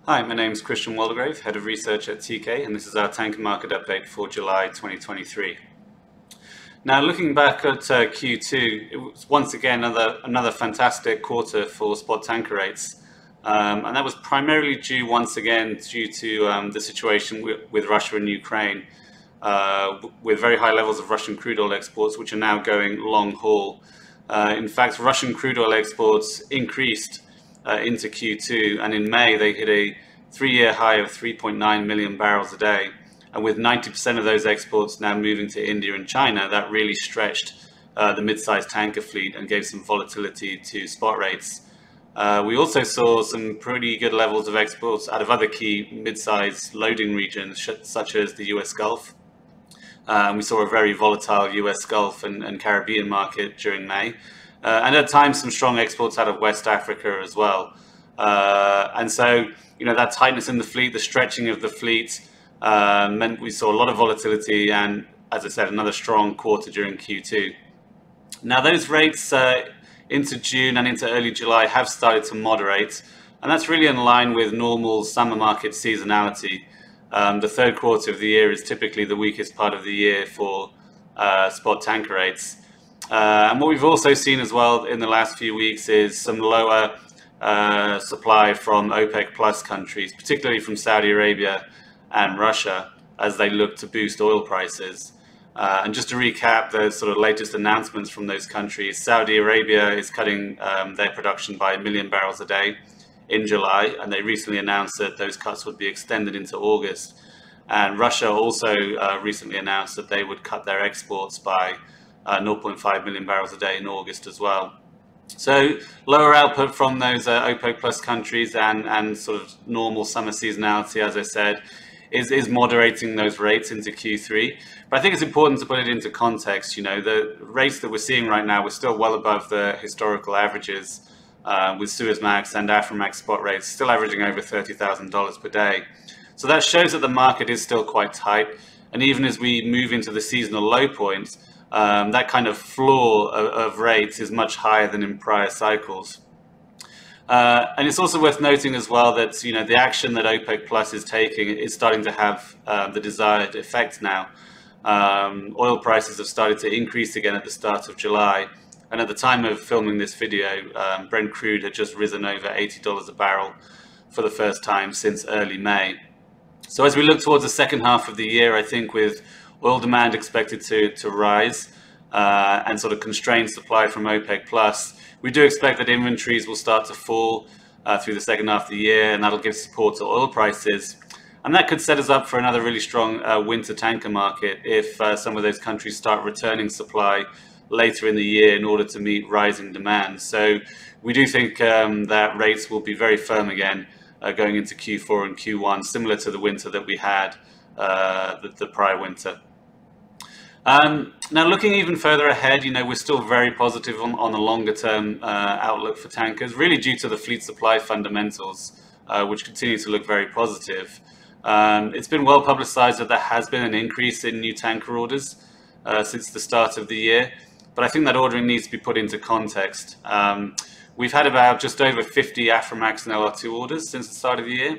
Hi, my name is Christian Waldegrave, Head of Research at Teekay, and this is our tanker market update for July 2023. Now, looking back at Q2, it was once again another fantastic quarter for spot tanker rates. And that was primarily due to the situation with Russia and Ukraine, with very high levels of Russian crude oil exports, which are now going long haul. In fact, Russian crude oil exports increased into Q2, and in May they hit a 3-year high of 3.9 million barrels a day. And with 90% of those exports now moving to India and China, that really stretched the mid-sized tanker fleet and gave some volatility to spot rates. We also saw some pretty good levels of exports out of other key mid-sized loading regions, such as the US Gulf. We saw a very volatile US Gulf and Caribbean market during May. And at times some strong exports out of West Africa as well. And so, that tightness in the fleet, the stretching of the fleet, meant we saw a lot of volatility and, as I said, another strong quarter during Q2. Now, those rates into June and into early July have started to moderate, and that's really in line with normal summer market seasonality. The third quarter of the year is typically the weakest part of the year for spot tanker rates. And what we've also seen as well in the last few weeks is some lower supply from OPEC plus countries, particularly from Saudi Arabia and Russia, as they look to boost oil prices. And just to recap the sort of latest announcements from those countries, Saudi Arabia is cutting their production by 1 million barrels a day in July, and they recently announced that those cuts would be extended into August. And Russia also recently announced that they would cut their exports by 0.5 million barrels a day in August as well. So lower output from those OPEC plus countries and sort of normal summer seasonality, as I said, is moderating those rates into Q3. But I think it's important to put it into context. The rates that we're seeing right now, we're still well above the historical averages, with Suezmax and Aframax spot rates still averaging over $30,000 per day. So that shows that the market is still quite tight. And even as we move into the seasonal low point, that kind of floor of rates is much higher than in prior cycles. And it's also worth noting as well that the action that OPEC Plus is taking is starting to have the desired effect now. Oil prices have started to increase again at the start of July, and at the time of filming this video, Brent crude had just risen over $80 a barrel for the first time since early May. So as we look towards the second half of the year, I think with oil demand expected to rise and sort of constrained supply from OPEC plus, we do expect that inventories will start to fall through the second half of the year, and that'll give support to oil prices. And that could set us up for another really strong winter tanker market if some of those countries start returning supply later in the year in order to meet rising demand. So we do think that rates will be very firm again going into Q4 and Q1, similar to the winter that we had the prior winter. Now, looking even further ahead, we're still very positive on the longer term outlook for tankers, really due to the fleet supply fundamentals, which continue to look very positive. It's been well publicized that there has been an increase in new tanker orders since the start of the year, but I think that ordering needs to be put into context. We've had about just over 50 Aframax and LR2 orders since the start of the year,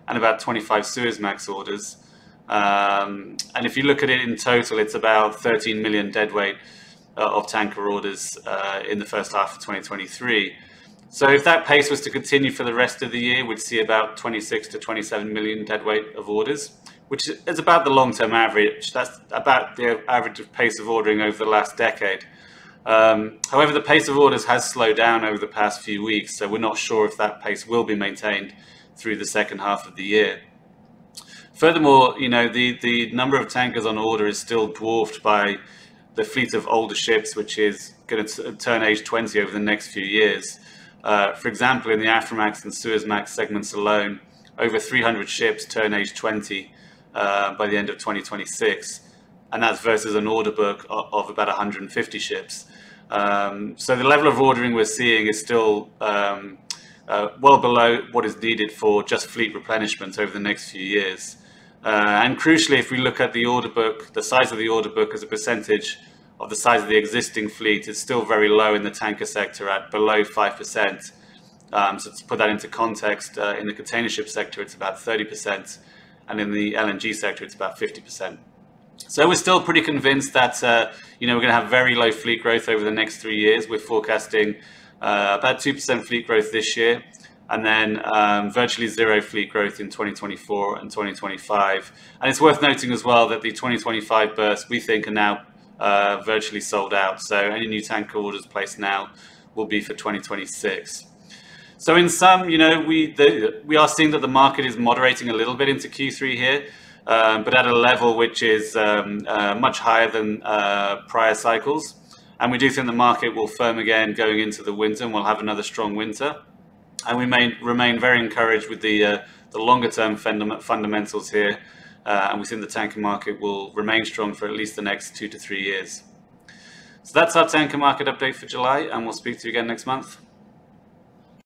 and about 25 Suezmax orders. And if you look at it in total, it's about 13 million deadweight of tanker orders in the first half of 2023. So if that pace was to continue for the rest of the year, we'd see about 26 to 27 million deadweight of orders, which is about the long-term average. That's about the average of pace of ordering over the last decade. However, the pace of orders has slowed down over the past few weeks, so we're not sure if that pace will be maintained through the second half of the year. Furthermore, the number of tankers on order is still dwarfed by the fleet of older ships, which is going to turn age 20 over the next few years. For example, in the Aframax and Suezmax segments alone, over 300 ships turn age 20 by the end of 2026, and that's versus an order book of about 150 ships. So the level of ordering we're seeing is still well below what is needed for just fleet replenishment over the next few years. And crucially, if we look at the order book, the size of the order book as a percentage of the size of the existing fleet is still very low in the tanker sector at below 5%. So to put that into context, in the container ship sector, it's about 30%, and in the LNG sector, it's about 50%. So we're still pretty convinced that we're going to have very low fleet growth over the next 3 years. We're forecasting about 2% fleet growth this year, and then virtually zero fleet growth in 2024 and 2025. And it's worth noting as well that the 2025 berths, we think, are now virtually sold out. So any new tanker orders placed now will be for 2026. So in sum, we are seeing that the market is moderating a little bit into Q3 here, but at a level which is much higher than prior cycles. And we do think the market will firm again going into the winter, and we'll have another strong winter. And we may remain very encouraged with the longer term fundamentals here, and we think the tanker market will remain strong for at least the next 2 to 3 years. So that's our tanker market update for July, and we'll speak to you again next month.